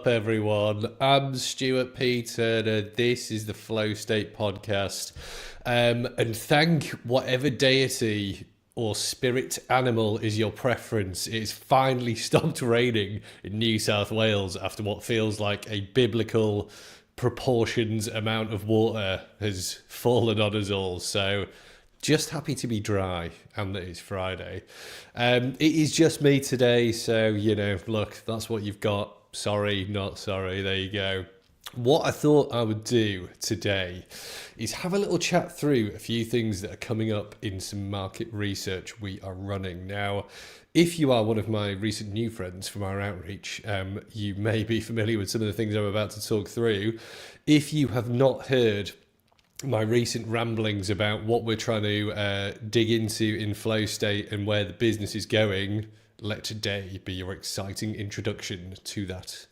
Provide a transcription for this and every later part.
up, everyone? I'm Stuart P. Turner. This is the Flow State Podcast. And thank whatever deity or spirit animal is your preference. It's finally stopped raining in New South Wales after what feels like a biblical proportions amount of water has fallen on us all. So just happy to be dry and that it's Friday. It is just me today, so, look, that's what you've got. Sorry, not sorry. There you go. What I thought I would do today is have a little chat through a few things that are coming up in some market research we are running. Now, if you are one of my recent new friends from our outreach, you may be familiar with some of the things I'm about to talk through. If you have not heard my recent ramblings about what we're trying to dig into in Flow State and where the business is going, let today be your exciting introduction to that,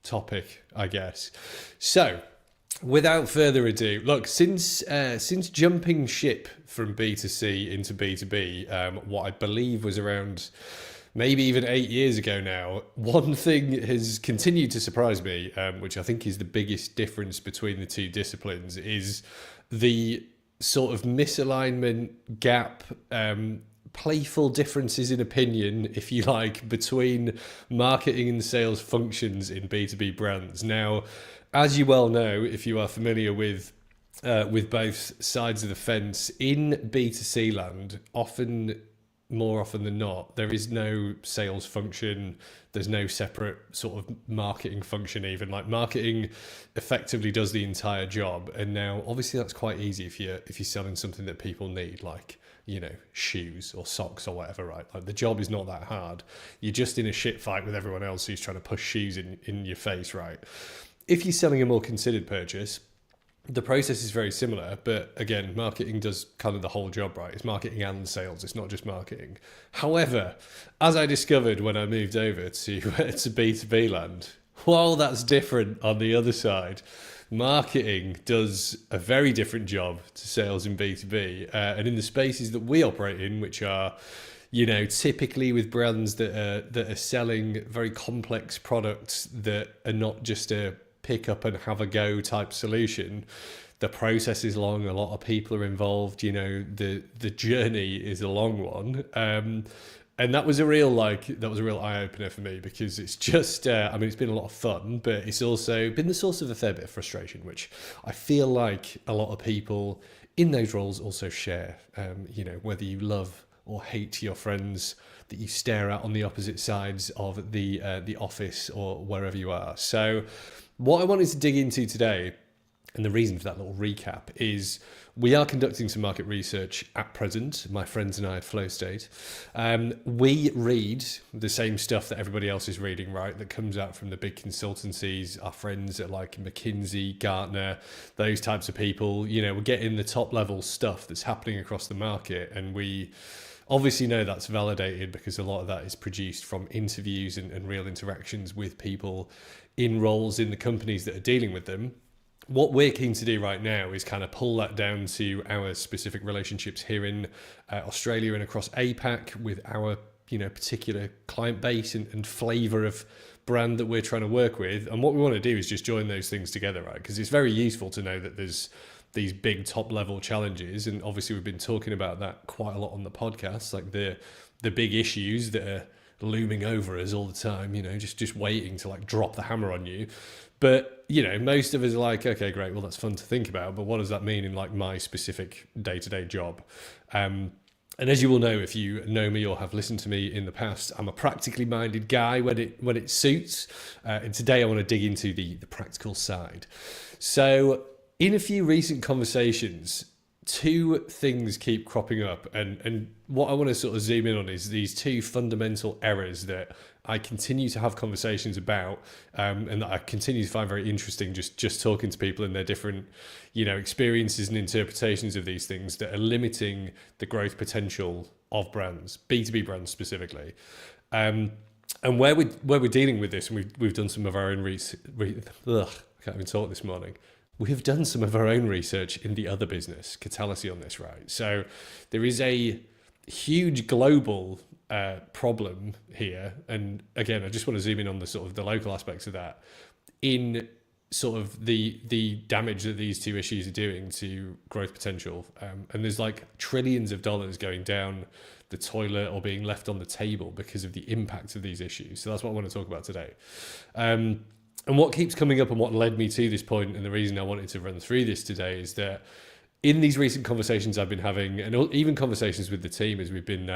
topic, I guess. So, without further ado, look, since jumping ship from B2C into B2B, what I believe was around maybe even 8 years ago now, one thing has continued to surprise me, which I think is the biggest difference between the two disciplines, is the sort of misalignment gap, playful differences in opinion, if you like, between marketing and sales functions in B2B brands. Now, as you well know, if you are familiar with both sides of the fence, in B2C land, more often than not, there is no sales function. There's no separate sort of marketing function even. Like, marketing effectively does the entire job. And now, obviously, that's quite easy if you're selling something that people need, like, shoes or socks or whatever, right? Like, the job is not that hard. You're just in a shit fight with everyone else who's trying to push shoes in your face, right? If you're selling a more considered purchase, the process is very similar, but again, marketing does kind of the whole job, right? It's marketing and sales. It's not just marketing. However, as I discovered when I moved over to B2B land, while that's different on the other side, marketing does a very different job to sales in B2B. And in the spaces that we operate in, which are, typically with brands that are selling very complex products that are not just a pick up and have a go type solution, the process is long. A lot of people are involved. The journey is a long one. And that was a real eye opener for me, because it's just, it's been a lot of fun, but it's also been the source of a fair bit of frustration, which I feel like a lot of people in those roles also share. Whether you love or hate your friends that you stare at on the opposite sides of the office or wherever you are. So what I wanted to dig into today, and the reason for that little recap, is we are conducting some market research at present, my friends and I at Flow State. We read the same stuff that everybody else is reading, right? That comes out from the big consultancies, our friends at like McKinsey, Gartner, those types of people. We're getting the top level stuff that's happening across the market, and we obviously know that's validated because a lot of that is produced from interviews and real interactions with people in roles in the companies that are dealing with them. What we're keen to do right now is kind of pull that down to our specific relationships here in Australia and across APAC with our particular client base and flavour of brand that we're trying to work with. And what we want to do is just join those things together, right? Because it's very useful to know that there's these big top level challenges, and obviously we've been talking about that quite a lot on the podcast, like the big issues that are looming over us all the time, just waiting to like drop the hammer on you. But most of us are like, okay, great, well, that's fun to think about, but what does that mean in like my specific day-to-day job? And as you will know, if you know me or have listened to me in the past, I'm a practically minded guy when it suits. And today I want to dig into the practical side. So in a few recent conversations, two things keep cropping up, and what I want to sort of zoom in on is these two fundamental errors that I continue to have conversations about, and that I continue to find very interesting just talking to people and their different experiences and interpretations of these things that are limiting the growth potential of brands, B2B brands specifically. And where we're dealing with this, and we've done some of our own I can't even talk this morning. We've done some of our own research in the other business, Catalysi, on this, right? So there is a huge global problem here. And again, I just want to zoom in on the sort of the local aspects of that in sort of the damage that these two issues are doing to growth potential. And there's like trillions of dollars going down the toilet or being left on the table because of the impact of these issues. So that's what I want to talk about today. And what keeps coming up and what led me to this point, and the reason I wanted to run through this today, is that in these recent conversations I've been having, and even conversations with the team as we've been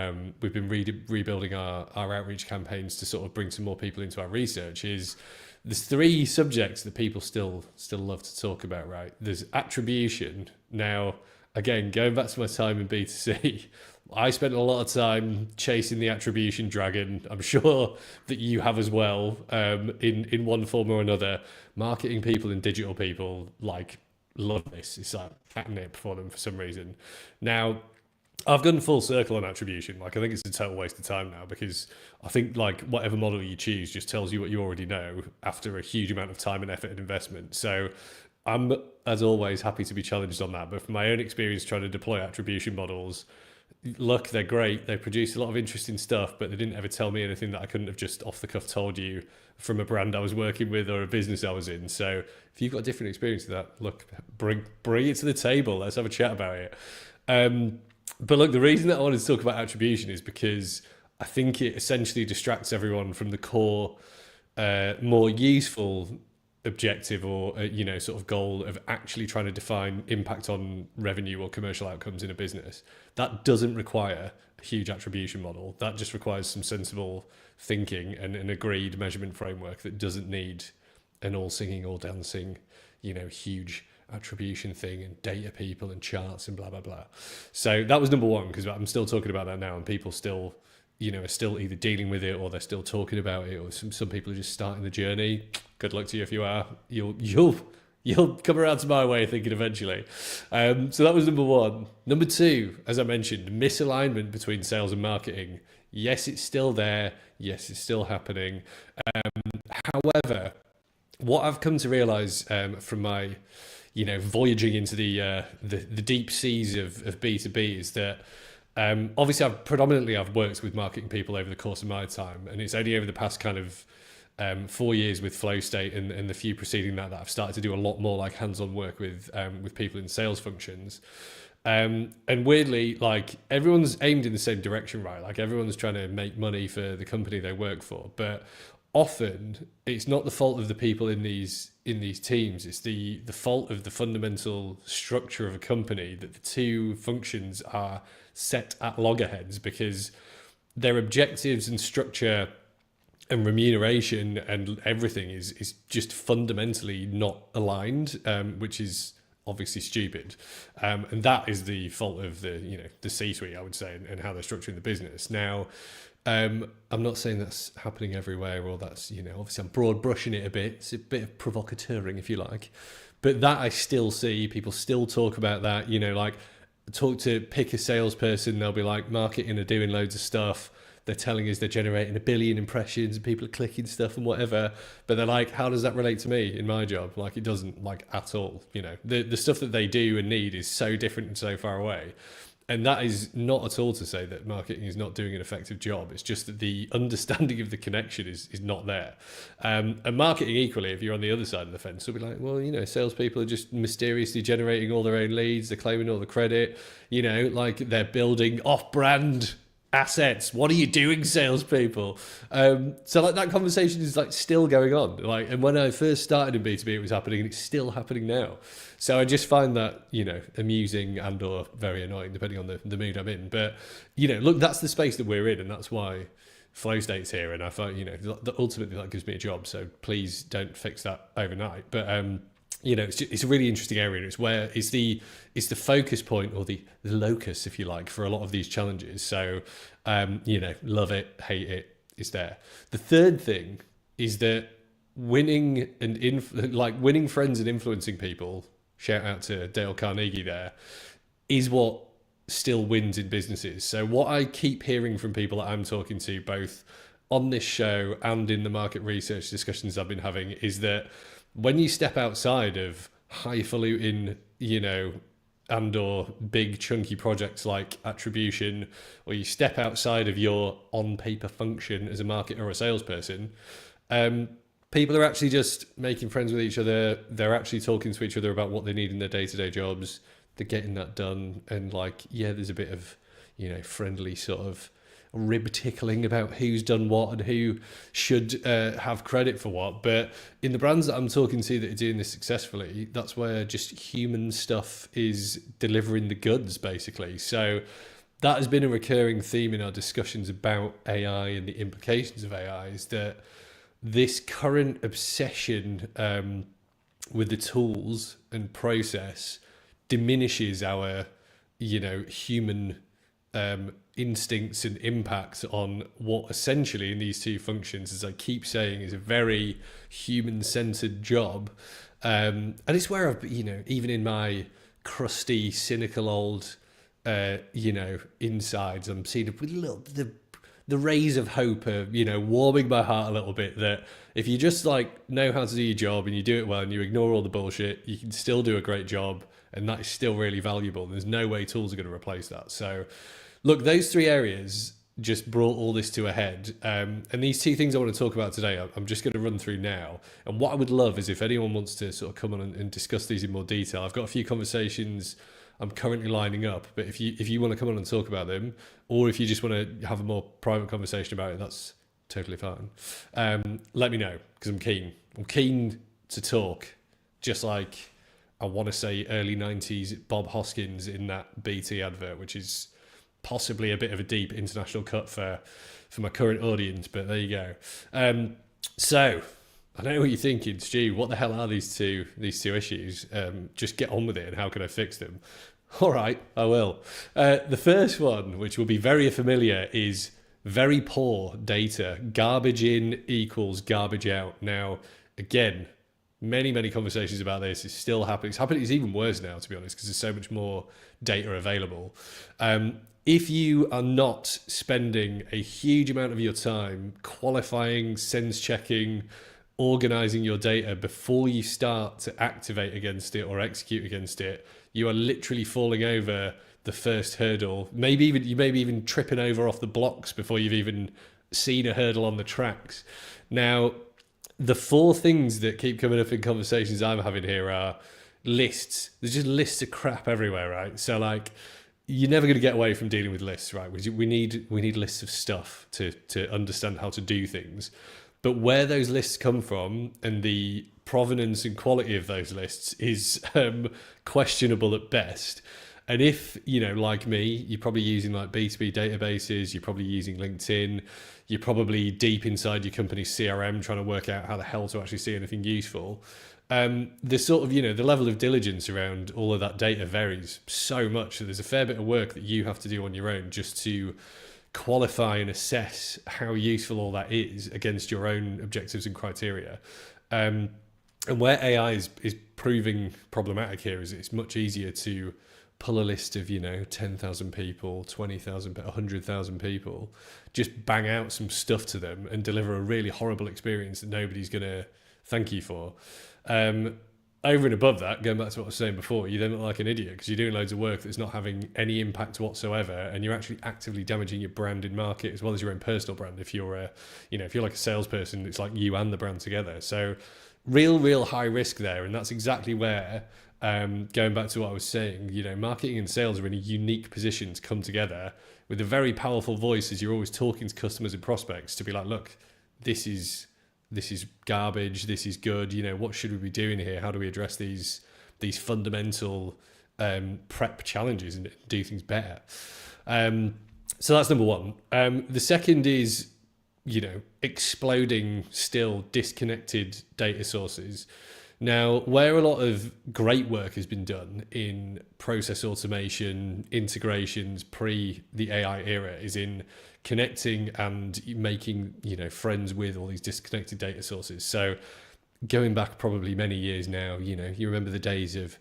rebuilding our outreach campaigns to sort of bring some more people into our research, is there's three subjects that people still love to talk about, right? There's attribution. Now, again, going back to my time in B2C, I spent a lot of time chasing the attribution dragon. I'm sure that you have as well, in one form or another. Marketing people and digital people like love this. It's like catnip for them for some reason. Now, I've gone full circle on attribution. Like, I think it's a total waste of time now, because I think like whatever model you choose just tells you what you already know after a huge amount of time and effort and investment. So I'm, as always, happy to be challenged on that. But from my own experience trying to deploy attribution models, look, they're great. They produce a lot of interesting stuff, but they didn't ever tell me anything that I couldn't have just off the cuff told you from a brand I was working with or a business I was in. So if you've got a different experience to that, look, bring it to the table. Let's have a chat about it. But look, the reason that I wanted to talk about attribution is because I think it essentially distracts everyone from the core, more useful objective or sort of goal of actually trying to define impact on revenue or commercial outcomes in a business. That doesn't require a huge attribution model. That just requires some sensible thinking and an agreed measurement framework that doesn't need an all singing, all dancing, huge attribution thing and data people and charts and blah blah blah. So that was number one, because I'm still talking about that now, and people still are still either dealing with it or they're still talking about it, or some people are just starting the journey. Good luck to you if you are. You'll come around to my way of thinking eventually. So that was number one. Number two, as I mentioned, misalignment between sales and marketing. Yes, it's still there. Yes, it's still happening. However, what I've come to realize from my voyaging into the deep seas of B2B is that obviously I've worked with marketing people over the course of my time, and it's only over the past kind of 4 years with Flow State and the few preceding that I've started to do a lot more like hands-on work with people in sales functions. And weirdly, like, everyone's aimed in the same direction, right? Like, everyone's trying to make money for the company they work for, but often it's not the fault of the people in these teams. It's the fault of the fundamental structure of a company, that the two functions are set at loggerheads because their objectives and structure and remuneration and everything is just fundamentally not aligned, which is obviously stupid. And that is the fault of the C-suite, I would say, and how they're structuring the business. Now, I'm not saying that's happening everywhere, or that's, obviously I'm broad brushing it a bit. It's a bit of provocateuring, if you like. But that I still see, people still talk about that, pick a salesperson, they'll be like, marketing are doing loads of stuff. They're telling us they're generating 1 billion impressions and people are clicking stuff and whatever. But they're like, how does that relate to me in my job? Like, it doesn't, like, at all. The stuff that they do and need is so different and so far away. And that is not at all to say that marketing is not doing an effective job. It's just that the understanding of the connection is not there. And marketing equally, if you're on the other side of the fence, will be like, well, salespeople are just mysteriously generating all their own leads. They're claiming all the credit. Like, they're building off-brand assets. What are you doing, salespeople? So like, that conversation is like still going on. Like, and when I first started in B2B, it was happening, and it's still happening now. So I just find that, amusing and or very annoying, depending on the mood I'm in. But, look, that's the space that we're in, and that's why Flow State's here. And I thought, ultimately that gives me a job. So please don't fix that overnight. But, it's a really interesting area. It's where it's the focus point, or the locus, if you like, for a lot of these challenges. So, love it, hate it, it's there. The third thing is that winning friends and influencing people, shout out to Dale Carnegie there, is what still wins in businesses. So what I keep hearing from people that I'm talking to, both on this show and in the market research discussions I've been having, is that when you step outside of highfalutin, and or big chunky projects like attribution, or you step outside of your on paper function as a marketer or a salesperson, people are actually just making friends with each other. They're actually talking to each other about what they need in their day-to-day jobs. They're getting that done. And like, yeah, there's a bit of, friendly sort of rib tickling about who's done what and who should have credit for what. But in the brands that I'm talking to that are doing this successfully, that's where just human stuff is delivering the goods, basically. So that has been a recurring theme in our discussions about AI and the implications of AI, is that this current obsession with the tools and process diminishes our, human instincts and impacts on what essentially in these two functions, as I keep saying, is a very human-centered job. And it's where I've, even in my crusty, cynical old, insides, I'm seeing the rays of hope are, warming my heart a little bit, that if you just like know how to do your job and you do it well and you ignore all the bullshit, you can still do a great job, and that is still really valuable. There's no way tools are going to replace that. So look, those three areas just brought all this to a head. And these two things I want to talk about today, I'm just going to run through now. And what I would love is if anyone wants to sort of come on and discuss these in more detail. I've got a few conversations I'm currently lining up, but if you want to come on and talk about them, or if you just want to have a more private conversation about it, that's totally fine. Let me know, because I'm keen. I'm keen to talk, just like I want to say early 90s Bob Hoskins in that BT advert, which is possibly a bit of a deep international cut for my current audience, but there you go. So I know what you're thinking, Stu. What the hell are these two issues? Just get on with it, and how can I fix them? All right, I will. The first one, which will be very familiar, is very poor data. Garbage in equals garbage out. Now, again, many conversations about this. It's still happening. It's even worse now, to be honest, because there's so much more data available. If you are not spending a huge amount of your time qualifying, sense checking, organizing your data before you start to activate against it or execute against it, you are literally falling over the first hurdle. You may be even tripping over off the blocks before you've even seen a hurdle on the tracks. Now, the four things that keep coming up in conversations I'm having here are lists. There's just lists of crap everywhere, right? So like, you're never going to get away from dealing with lists, right? We need lists of stuff to understand how to do things. But where those lists come from and the provenance and quality of those lists is questionable at best. And if, like me, you're probably using like B2B databases, you're probably using LinkedIn, you're probably deep inside your company's CRM trying to work out how the hell to actually see anything useful. The sort of, the level of diligence around all of that data varies so much that there's a fair bit of work that you have to do on your own just to qualify and assess how useful all that is against your own objectives and criteria. And where AI is proving problematic here is it's much easier to pull a list of, 10,000 people, 20,000, 100,000 people, just bang out some stuff to them and deliver a really horrible experience that nobody's going to thank you for. Over and above that, going back to what I was saying before, you then look like an idiot because you're doing loads of work that's not having any impact whatsoever, and you're actually actively damaging your brand in market as well as your own personal brand. If you're if you're like a salesperson, it's like you and the brand together. So real high risk there, and that's exactly where, going back to what I was saying, marketing and sales are in a unique position to come together with a very powerful voice as you're always talking to customers and prospects to be like, look, this is garbage, this is good, what should we be doing here? How do we address these fundamental prep challenges and do things better? So that's number one. The second is, exploding still disconnected data sources. Now, where a lot of great work has been done in process automation, integrations, pre the AI era, is in connecting and making, friends with all these disconnected data sources. So going back probably many years now, you remember the days of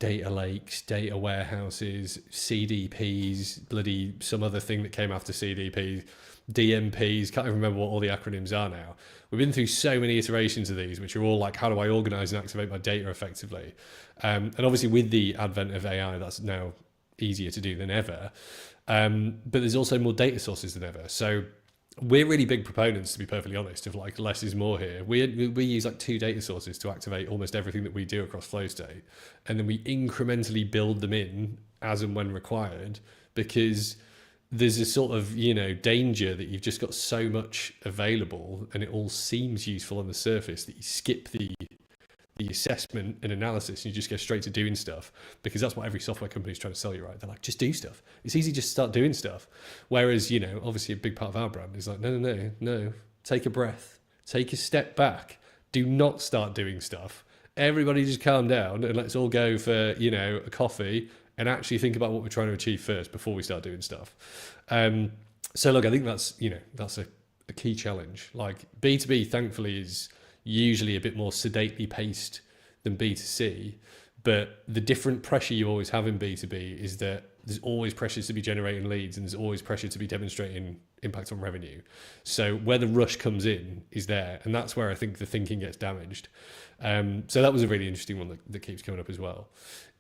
data lakes, data warehouses, CDPs, bloody some other thing that came after CDPs, DMPs, can't even remember what all the acronyms are now. We've been through so many iterations of these, which are all like, how do I organize and activate my data effectively? And obviously with the advent of AI, that's now easier to do than ever. But there's also more data sources than ever. So we're really big proponents, to be perfectly honest, of like less is more here. We use like 2 data sources to activate almost everything that we do across FlowState, and then we incrementally build them in as and when required, because there's a sort of, you know, danger that you've just got so much available and it all seems useful on the surface that you skip the assessment and analysis and you just go straight to doing stuff, because that's what every software company is trying to sell you, right? They're like, just do stuff. It's easy just to start doing stuff. Whereas, you know, obviously a big part of our brand is like, no, take a breath, take a step back. Do not start doing stuff. Everybody just calm down and let's all go for, you know, a coffee and actually think about what we're trying to achieve first before we start doing stuff. So look, I think that's, you know, that's a key challenge. Like B2B, thankfully, is usually a bit more sedately paced than B2C, but the different pressure you always have in B2B is that there's always pressures to be generating leads and there's always pressure to be demonstrating impact on revenue. So where the rush comes in is there, and that's where I think the thinking gets damaged. So that was a really interesting one that keeps coming up as well.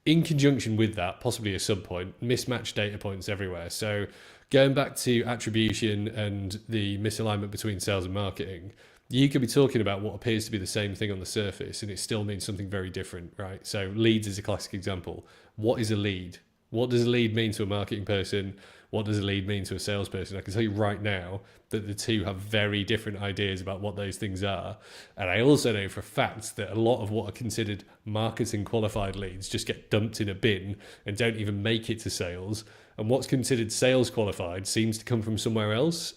In conjunction with that, possibly a sub point, mismatched data points everywhere. So going back to attribution and the misalignment between sales and marketing, you could be talking about what appears to be the same thing on the surface and it still means something very different, right? So leads is a classic example. What is a lead? What does a lead mean to a marketing person? What does a lead mean to a salesperson? I can tell you right now that the two have very different ideas about what those things are. And I also know for a fact that a lot of what are considered marketing qualified leads just get dumped in a bin and don't even make it to sales. And what's considered sales qualified seems to come from somewhere else.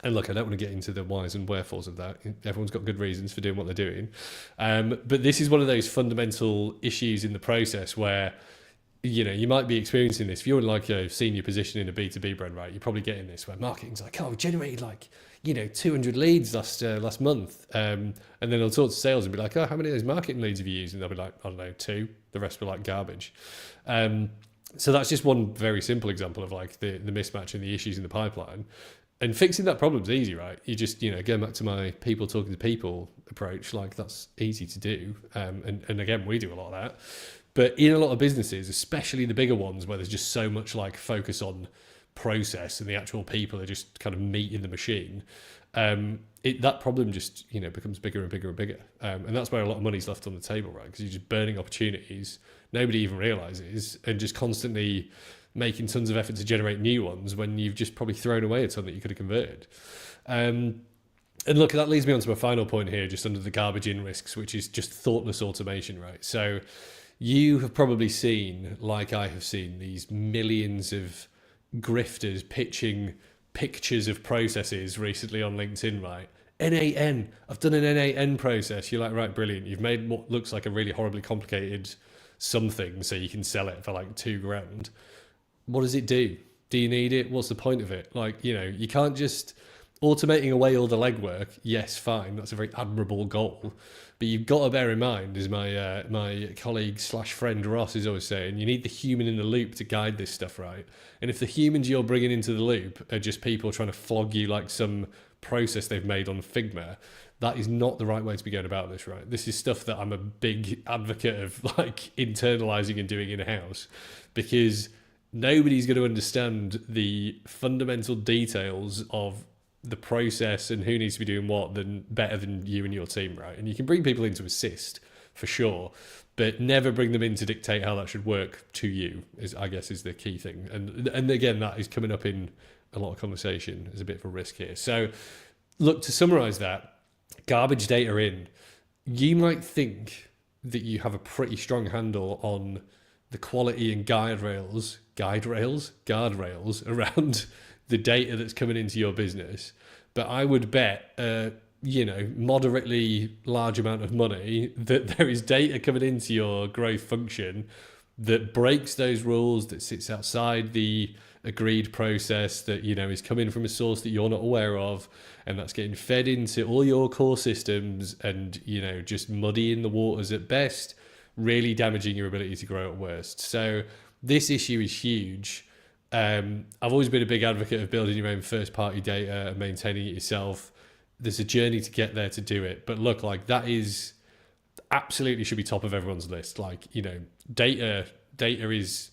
And look, I don't want to get into the whys and wherefores of that. Everyone's got good reasons for doing what they're doing. But this is one of those fundamental issues in the process where, you know, you might be experiencing this. If you're in like a senior position in a B2B brand, right, you're probably getting this where marketing's like, oh, we generated like, you know, 200 leads last month. And then they'll talk to sales and be like, oh, how many of those marketing leads have you used? And they'll be like, I don't know, 2. The rest were like garbage. So that's just one very simple example of like the mismatch and the issues in the pipeline. And fixing that problem is easy, right? You just, you know, going back to my people talking to people approach, like that's easy to do. And again, we do a lot of that. But in a lot of businesses, especially the bigger ones where there's just so much like focus on process and the actual people are just kind of meat in the machine, that problem just, you know, becomes bigger and bigger and bigger. And that's where a lot of money's left on the table, right? Because you're just burning opportunities nobody even realizes and just constantly making tons of effort to generate new ones when you've just probably thrown away a ton that you could have converted. And look, that leads me on to my final point here, just under the garbage in risks, which is just thoughtless automation, right? So you have probably seen, like I have seen, these millions of grifters pitching pictures of processes recently on LinkedIn, right? N8N, I've done an N8N process. You're like, right, brilliant. You've made what looks like a really horribly complicated something so you can sell it for like $2,000. What does it do? Do you need it? What's the point of it? Like, you know, you can't just automating away all the legwork. Yes, fine. That's a very admirable goal. But you've got to bear in mind, as my colleague / friend Ross is always saying, you need the human in the loop to guide this stuff, right? And if the humans you're bringing into the loop are just people trying to flog you like some process they've made on Figma, that is not the right way to be going about this, right? This is stuff that I'm a big advocate of, like internalizing and doing in-house, because nobody's going to understand the fundamental details of the process and who needs to be doing what better than you and your team, right? And you can bring people in to assist for sure, but never bring them in to dictate how that should work to you, I guess is the key thing. And again, that is coming up in a lot of conversation as a bit of a risk here. So look, to summarize that, garbage data in, you might think that you have a pretty strong handle on the quality and guardrails around the data that's coming into your business. But I would bet, moderately large amount of money that there is data coming into your growth function that breaks those rules, that sits outside the agreed process, that, you know, is coming from a source that you're not aware of, and that's getting fed into all your core systems and, you know, just muddying the waters at best, really damaging your ability to grow at worst. So this issue is huge. I've always been a big advocate of building your own first party data and maintaining it yourself. There's a journey to get there to do it. But look, like that is absolutely should be top of everyone's list. Like, data is,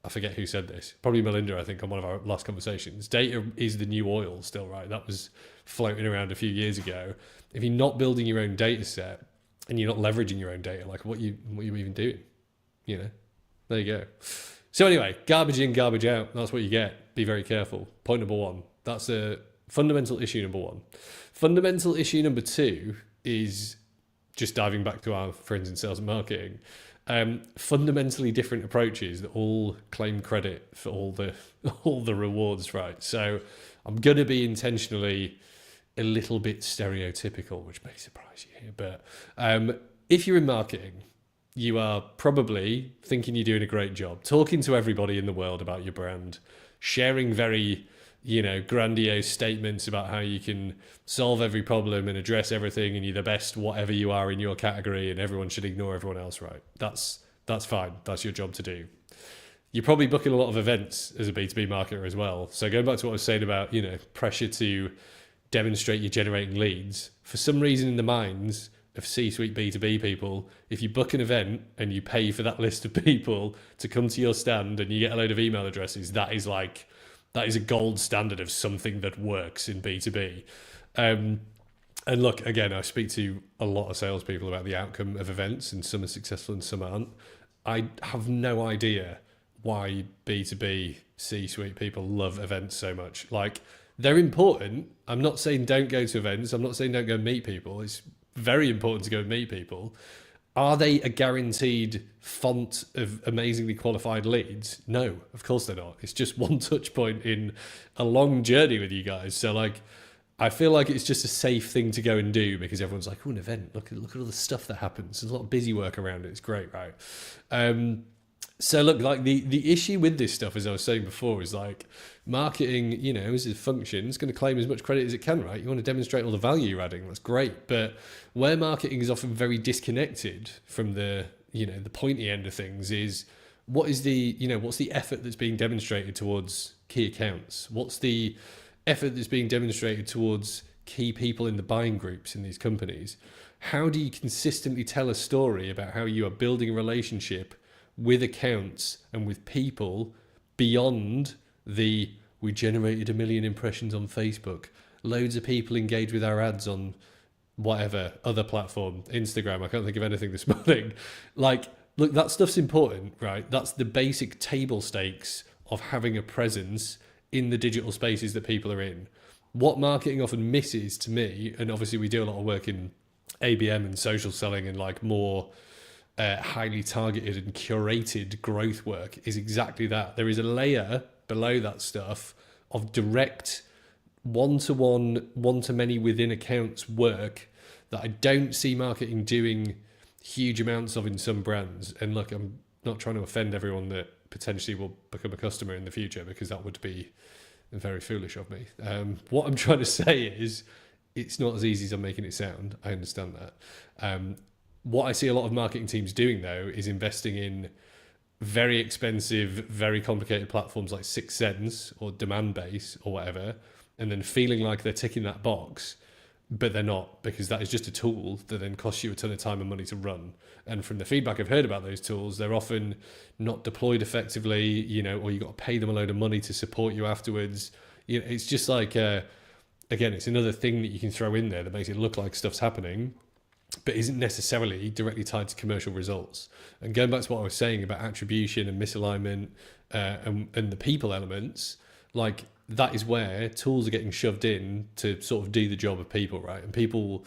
I forget who said this, probably Melinda, I think, on one of our last conversations. Data is the new oil still, right? That was floating around a few years ago. If you're not building your own data set and you're not leveraging your own data, like what you even doing? There you go. So anyway, garbage in, garbage out. That's what you get. Be very careful. Point number one. That's a fundamental issue number one. Fundamental issue number two is just diving back to our friends in sales and marketing. Fundamentally different approaches that all claim credit for all the rewards, right? So I'm going to be intentionally a little bit stereotypical, which may surprise you here, but if you're in marketing, you are probably thinking you're doing a great job, talking to everybody in the world about your brand, sharing very, grandiose statements about how you can solve every problem and address everything and you're the best whatever you are in your category and everyone should ignore everyone else, right? That's fine. That's your job to do. You're probably booking a lot of events as a B2B marketer as well. So going back to what I was saying about, pressure to demonstrate you're generating leads, for some reason in the minds of C-suite B2B people, if you book an event and you pay for that list of people to come to your stand and you get a load of email addresses, that is a gold standard of something that works in B2B. And look, again, I speak to a lot of salespeople about the outcome of events, and some are successful and some aren't. I have no idea why B2B C-suite people love events so much. Like, they're important. I'm not saying don't go to events. I'm not saying don't go meet people. It's very important to go and meet people. Are they a guaranteed font of amazingly qualified leads? No, of course they're not. It's just one touch point in a long journey with you guys. So I feel like it's just a safe thing to go and do because everyone's like, oh, an event. Look at all the stuff that happens. There's a lot of busy work around it. It's great, right? So look, like the issue with this stuff, as I was saying before, is like marketing, as a function, it's going to claim as much credit as it can, right? You want to demonstrate all the value you're adding. That's great. But where marketing is often very disconnected from the pointy end of things is what's the effort that's being demonstrated towards key accounts? What's the effort that's being demonstrated towards key people in the buying groups in these companies? How do you consistently tell a story about how you are building a relationship with accounts and with people beyond we generated 1 million impressions on Facebook, loads of people engage with our ads on whatever other platform, Instagram, I can't think of anything this morning. Like, look, that stuff's important, right? That's the basic table stakes of having a presence in the digital spaces that people are in. What marketing often misses to me, and obviously we do a lot of work in ABM and social selling and like more highly targeted and curated growth work, is exactly that. There is a layer below that stuff of direct one-to-one, one-to-many within accounts work that I don't see marketing doing huge amounts of in some brands. And look, I'm not trying to offend everyone that potentially will become a customer in the future, because that would be very foolish of me. What I'm trying to say is it's not as easy as I'm making it sound. I understand that. What I see a lot of marketing teams doing, though, is investing in very expensive, very complicated platforms like 6sense or Demandbase or whatever, and then feeling like they're ticking that box, but they're not, because that is just a tool that then costs you a ton of time and money to run. And from the feedback I've heard about those tools, they're often not deployed effectively, or you got to pay them a load of money to support you afterwards. It's just like, again, it's another thing that you can throw in there that makes it look like stuff's happening, but isn't necessarily directly tied to commercial results. And going back to what I was saying about attribution and misalignment and the people elements, like that is where tools are getting shoved in to sort of do the job of people, right? And people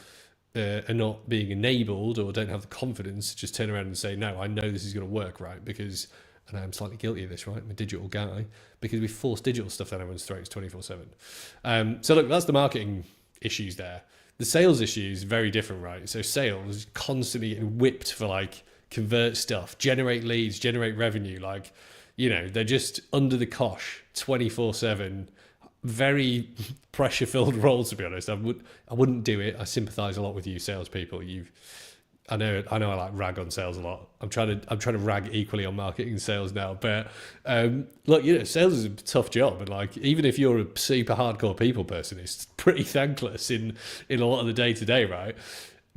are not being enabled or don't have the confidence to just turn around and say, no, I know this is going to work, right? Because, and I'm slightly guilty of this, right? I'm a digital guy, because we force digital stuff down everyone's throats 24/7. So look, that's the marketing issues there. The sales issue is very different, right? So sales is constantly getting whipped for like convert stuff, generate leads, generate revenue. Like, they're just under the cosh 24/7. Very pressure-filled role, to be honest. I wouldn't do it. I sympathise a lot with you salespeople. I like rag on sales a lot. I'm trying to rag equally on marketing and sales now. But look, sales is a tough job, and like even if you're a super hardcore people person, it's pretty thankless in a lot of the day to day, right?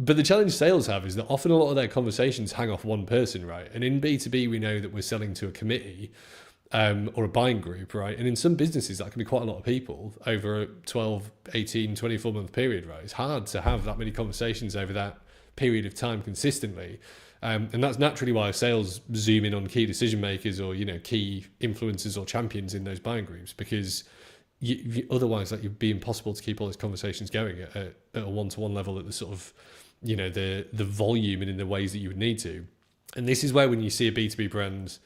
But the challenge sales have is that often a lot of their conversations hang off one person, right? And in B2B, we know that we're selling to a committee or a buying group, right? And in some businesses, that can be quite a lot of people over a 12, 18, 24-month period, right? It's hard to have that many conversations over that period of time consistently. And that's naturally why sales zoom in on key decision makers or, key influencers or champions in those buying groups, because otherwise like, it'd be impossible to keep all those conversations going at a one-to-one level at the sort of, the volume and in the ways that you would need to. And this is where when you see a B2B brand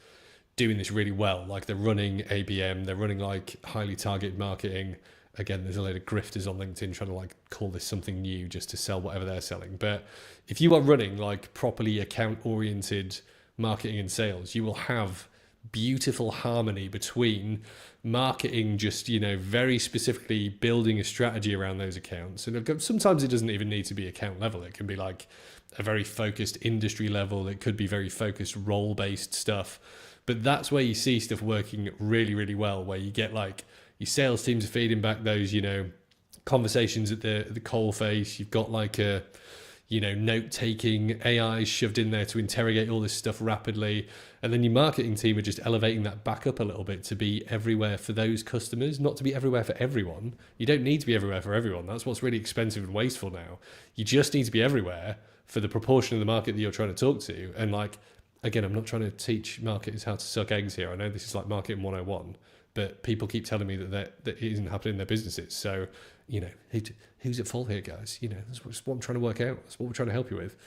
doing this really well, like they're running ABM, they're running like highly targeted marketing. Again, there's a load of grifters on LinkedIn trying to like call this something new just to sell whatever they're selling. But if you are running like properly account oriented marketing and sales, you will have beautiful harmony between marketing, just, very specifically building a strategy around those accounts. And sometimes it doesn't even need to be account level. It can be like a very focused industry level. It could be very focused role based stuff. But that's where you see stuff working really, really well, where you get like your sales teams are feeding back those, conversations at the coal face. You've got like a, note-taking AI shoved in there to interrogate all this stuff rapidly. And then your marketing team are just elevating that back up a little bit to be everywhere for those customers, not to be everywhere for everyone. You don't need to be everywhere for everyone. That's what's really expensive and wasteful now. You just need to be everywhere for the proportion of the market that you're trying to talk to. And like, again, I'm not trying to teach marketers how to suck eggs here. I know this is like marketing 101, but people keep telling me that it isn't happening in their businesses. So, who's at fault here, guys? That's what I'm trying to work out. That's what we're trying to help you with.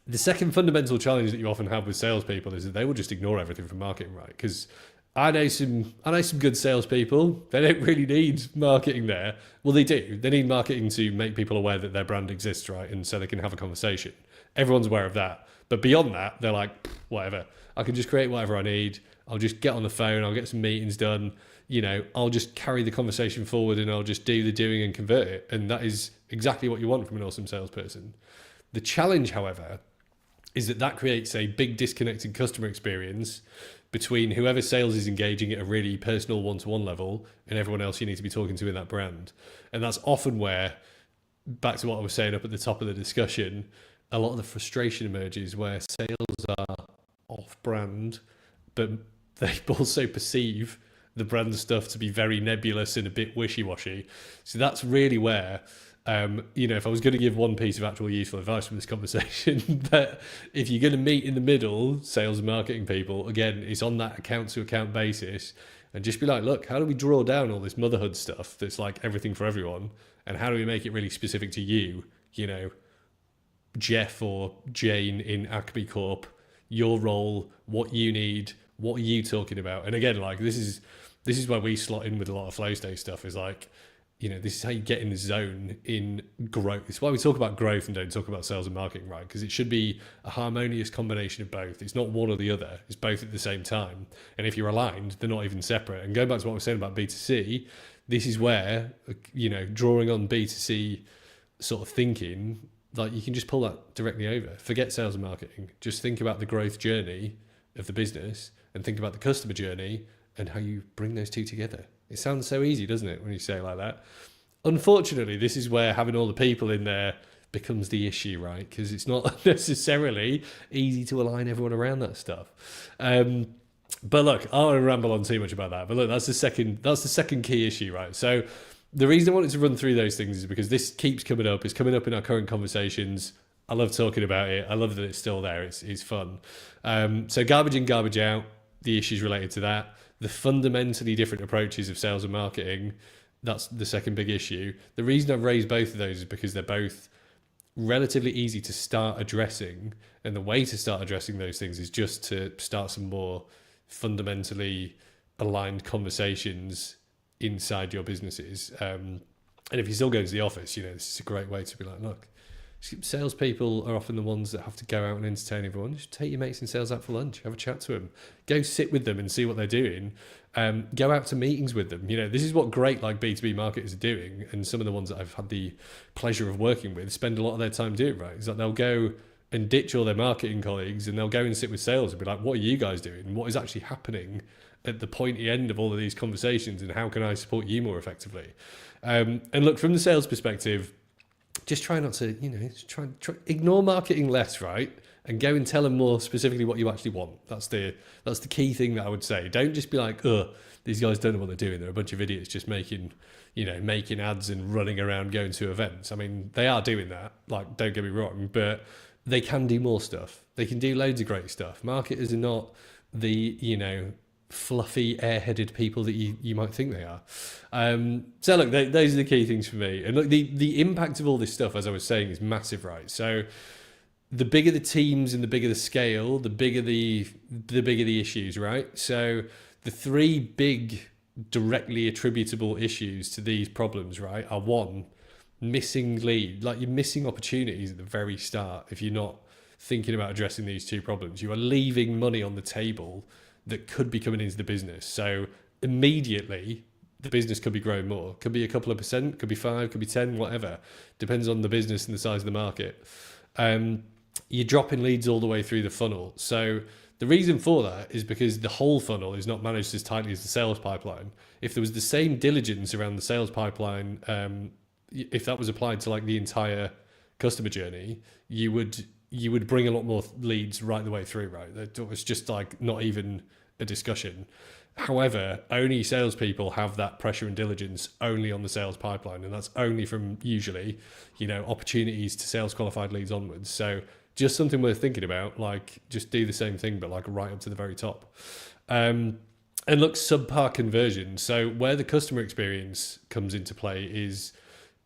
The second fundamental challenge that you often have with salespeople is that they will just ignore everything from marketing, right? Because I know some good salespeople. They don't really need marketing there. Well, they do. They need marketing to make people aware that their brand exists, right? And so they can have a conversation. Everyone's aware of that. But beyond that, they're like, whatever. I can just create whatever I need. I'll just get on the phone. I'll get some meetings done. I'll just carry the conversation forward and I'll just do the doing and convert it. And that is exactly what you want from an awesome salesperson. The challenge, however, is that creates a big disconnected customer experience between whoever sales is engaging at a really personal one-to-one level and everyone else you need to be talking to in that brand. And that's often where, back to what I was saying up at the top of the discussion, a lot of the frustration emerges where sales are off-brand, but they also perceive the brand stuff to be very nebulous and a bit wishy-washy. So that's really where, if I was going to give one piece of actual useful advice from this conversation, that if you're going to meet in the middle, sales and marketing people, again, it's on that account-to-account basis, and just be like, look, how do we draw down all this motherhood stuff that's like everything for everyone, and how do we make it really specific to you, Jeff or Jane in Acme Corp, your role, what you need, what are you talking about? And again, like this is where we slot in with a lot of flow state stuff, is like, this is how you get in the zone in growth. It's why we talk about growth and don't talk about sales and marketing, right? Because it should be a harmonious combination of both. It's not one or the other. It's both at the same time. And if you're aligned, they're not even separate. And going back to what I was saying about B2C, this is where, drawing on B2C sort of thinking, like you can just pull that directly over. Forget sales and marketing. Just think about the growth journey of the business and think about the customer journey and how you bring those two together. It sounds so easy, doesn't it, when you say it like that? Unfortunately, this is where having all the people in there becomes the issue, right? Because it's not necessarily easy to align everyone around that stuff. But look, I don't want to ramble on too much about that. But look, that's the second key issue, right? So the reason I wanted to run through those things is because this keeps coming up. It's coming up in our current conversations. I love talking about it. I love that it's still there. It's fun. So garbage in, garbage out, the issues related to that. The fundamentally different approaches of sales and marketing, that's the second big issue. The reason I've raised both of those is because they're both relatively easy to start addressing. And the way to start addressing those things is just to start some more fundamentally aligned conversations inside your businesses. And if you're still going to the office, this is a great way to be like, look, Salespeople are often the ones that have to go out and entertain everyone. Just take your mates in sales out for lunch, have a chat to them, go sit with them and see what they're doing. Go out to meetings with them. This is what great like B2B marketers are doing, and some of the ones that I've had the pleasure of working with spend a lot of their time doing, right? It's like they'll go and ditch all their marketing colleagues and they'll go and sit with sales and be like, what are you guys doing? What is actually happening at the pointy end of all of these conversations, and how can I support you more effectively? And look, from the sales perspective, just try not to, try ignore marketing less, right? And go and tell them more specifically what you actually want. That's the key thing that I would say. Don't just be like, these guys don't know what they're doing. They're a bunch of idiots just making ads and running around going to events. I mean, they are doing that. Like, don't get me wrong, but they can do more stuff. They can do loads of great stuff. Marketers are not the, fluffy, airheaded people that you might think they are. So look, those are the key things for me. And look, the impact of all this stuff, as I was saying, is massive, right? So the bigger the teams and the bigger the scale, the bigger the issues, right? So the three big directly attributable issues to these problems, right, are one, missing lead. Like, you're missing opportunities at the very start if you're not thinking about addressing these two problems. You are leaving money on the table that could be coming into the business. So immediately the business could be growing more. Could be a couple of percent, could be 5, could be 10, whatever. Depends on the business and the size of the market. You're dropping leads all the way through the funnel. So the reason for that is because the whole funnel is not managed as tightly as the sales pipeline. If there was the same diligence around the sales pipeline, if that was applied to like the entire customer journey, you would bring a lot more leads right the way through, right? It was just like not even a discussion. However, only salespeople have that pressure and diligence only on the sales pipeline, and that's only from usually, opportunities to sales qualified leads onwards. So just something worth thinking about, like just do the same thing, but like right up to the very top. And look, subpar conversion. So where the customer experience comes into play is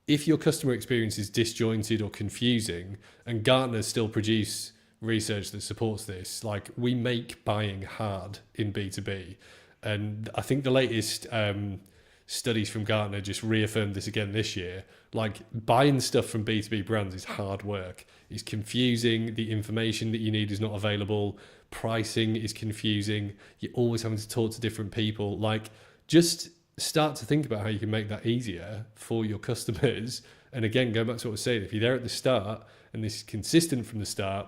if your customer experience is disjointed or confusing, and Gartner still produce research that supports this, like we make buying hard in B2B. And I think the latest studies from Gartner just reaffirmed this again this year. Like, buying stuff from B2B brands is hard work. It's confusing. The information that you need is not available. Pricing is confusing. You're always having to talk to different people. Like, just start to think about how you can make that easier for your customers. And again, going back to what I was saying, if you're there at the start and this is consistent from the start,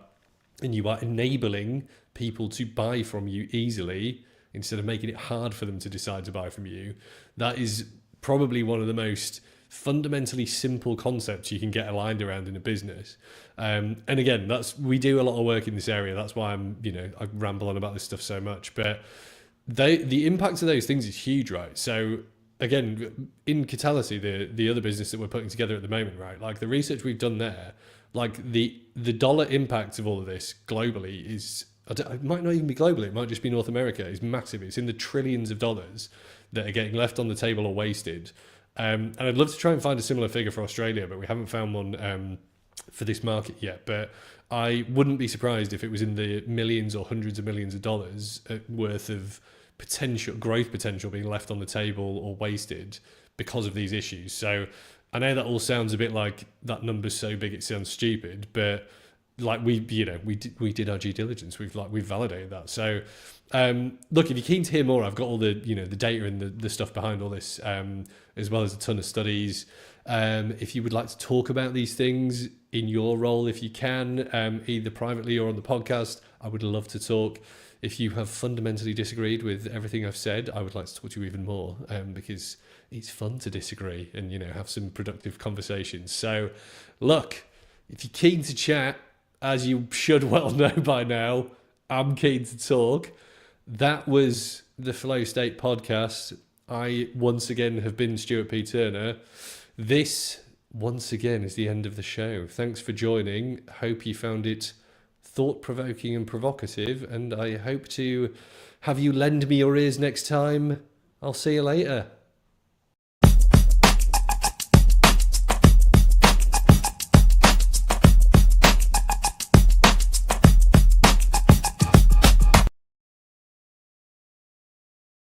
and you are enabling people to buy from you easily instead of making it hard for them to decide to buy from you, that is probably one of the most fundamentally simple concepts you can get aligned around in a business. And again, we do a lot of work in this area. That's why I ramble on about this stuff so much. But the impact of those things is huge, right? So again, in Catalysi, the other business that we're putting together at the moment, right? Like the research we've done there, like the dollar impact of all of this globally is, it might not even be globally, it might just be North America, is massive. It's in the trillions of dollars that are getting left on the table or wasted. And I'd love to try and find a similar figure for Australia, but we haven't found one for this market yet. But I wouldn't be surprised if it was in the millions or hundreds of millions of dollars worth of growth potential being left on the table or wasted because of these issues. So I know that all sounds a bit like that number's so big it sounds stupid, but like we did our due diligence. We've validated that. So look, if you're keen to hear more, I've got all the the data and the stuff behind all this, as well as a ton of studies. If you would like to talk about these things in your role, if you can, either privately or on the podcast, I would love to talk. If you have fundamentally disagreed with everything I've said, I would like to talk to you even more, because it's fun to disagree and have some productive conversations. So look, if you're keen to chat, as you should well know by now, I'm keen to talk. That was the Flow State podcast. I once again have been Stuart P. Turner. This once again is the end of the show. Thanks for joining. Hope you found it thought-provoking and provocative, and I hope to have you lend me your ears next time. I'll see you later.